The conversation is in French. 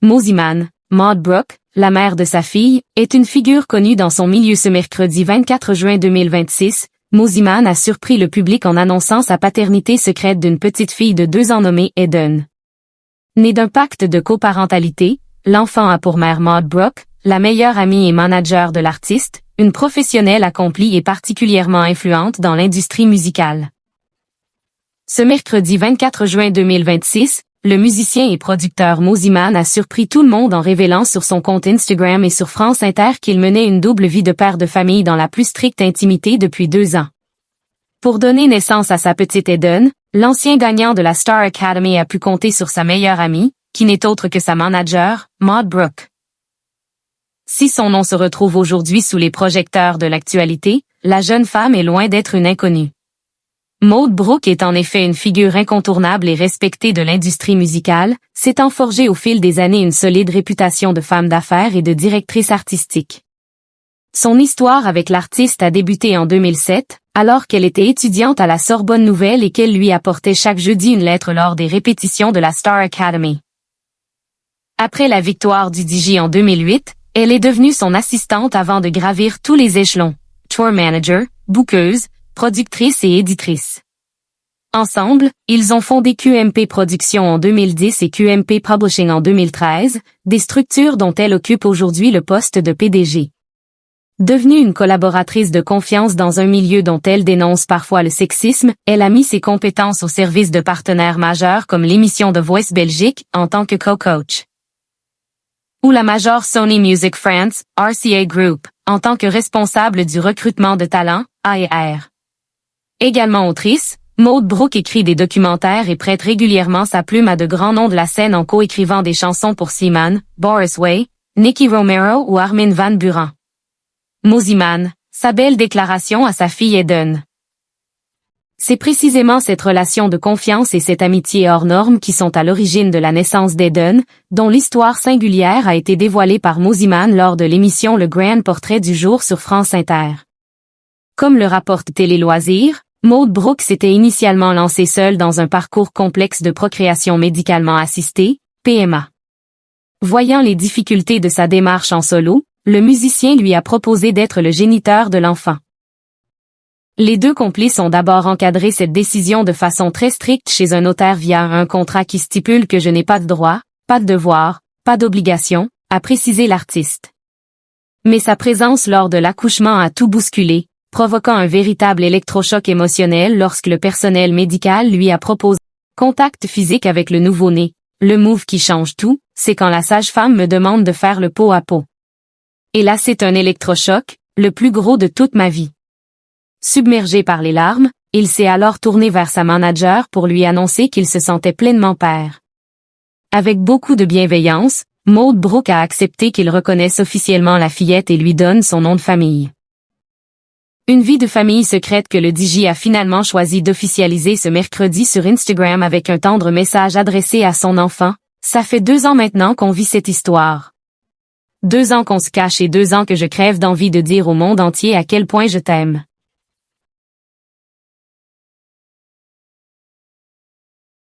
Mosimann, Maud Brooke, la mère de sa fille, est une figure connue dans son milieu. Ce mercredi 24 juin 2026, Mosimann a surpris le public en annonçant sa paternité secrète d'une petite fille de 2 ans nommée Eden. Née d'un pacte de coparentalité, l'enfant a pour mère Maud Brooke, la meilleure amie et manager de l'artiste, une professionnelle accomplie et particulièrement influente dans l'industrie musicale. Ce mercredi 24 juin 2026, le musicien et producteur Mosimann a surpris tout le monde en révélant sur son compte Instagram et sur France Inter qu'il menait une double vie de père de famille dans la plus stricte intimité depuis 2 ans. Pour donner naissance à sa petite Eden, l'ancien gagnant de la Star Academy a pu compter sur sa meilleure amie, qui n'est autre que sa manager, Maud Brooke. Si son nom se retrouve aujourd'hui sous les projecteurs de l'actualité, la jeune femme est loin d'être une inconnue. Maud Brooke est en effet une figure incontournable et respectée de l'industrie musicale, s'étant forgée au fil des années une solide réputation de femme d'affaires et de directrice artistique. Son histoire avec l'artiste a débuté en 2007, alors qu'elle était étudiante à la Sorbonne Nouvelle et qu'elle lui apportait chaque jeudi une lettre lors des répétitions de la Star Academy. Après la victoire du DJ en 2008, elle est devenue son assistante avant de gravir tous les échelons, tour manager, bookeuse, productrice et éditrice. Ensemble, ils ont fondé QMP Productions en 2010 et QMP Publishing en 2013, des structures dont elle occupe aujourd'hui le poste de PDG. Devenue une collaboratrice de confiance dans un milieu dont elle dénonce parfois le sexisme, elle a mis ses compétences au service de partenaires majeurs comme l'émission The Voice Belgique en tant que co-coach. Ou la major Sony Music France, RCA Group, en tant que responsable du recrutement de talents, A&R. Également autrice, Maud Brooke écrit des documentaires et prête régulièrement sa plume à de grands noms de la scène en co-écrivant des chansons pour Seaman, Boris Way, Nicky Romero ou Armin van Buuren. Mosimann, sa belle déclaration à sa fille Eden. C'est précisément cette relation de confiance et cette amitié hors norme qui sont à l'origine de la naissance d'Eden, dont l'histoire singulière a été dévoilée par Mosimann lors de l'émission Le Grand Portrait du jour sur France Inter. Comme le rapporte Télé Loisirs, Maud Brooke s'était initialement lancée seule dans un parcours complexe de procréation médicalement assistée, PMA. Voyant les difficultés de sa démarche en solo, le musicien lui a proposé d'être le géniteur de l'enfant. Les deux complices ont d'abord encadré cette décision de façon très stricte chez un notaire via un contrat qui stipule que je n'ai pas de droit, pas de devoir, pas d'obligation, a précisé l'artiste. Mais sa présence lors de l'accouchement a tout bousculé, provoquant un véritable électrochoc émotionnel lorsque le personnel médical lui a proposé contact physique avec le nouveau-né. Le move qui change tout, c'est quand la sage-femme me demande de faire le pot à pot. Et là c'est un électrochoc, le plus gros de toute ma vie. Submergé par les larmes, il s'est alors tourné vers sa manager pour lui annoncer qu'il se sentait pleinement père. Avec beaucoup de bienveillance, Maud Brooke a accepté qu'il reconnaisse officiellement la fillette et lui donne son nom de famille. Une vie de famille secrète que le DJ a finalement choisi d'officialiser ce mercredi sur Instagram avec un tendre message adressé à son enfant. Ça fait 2 ans maintenant qu'on vit cette histoire. 2 ans qu'on se cache et 2 ans que je crève d'envie de dire au monde entier à quel point je t'aime.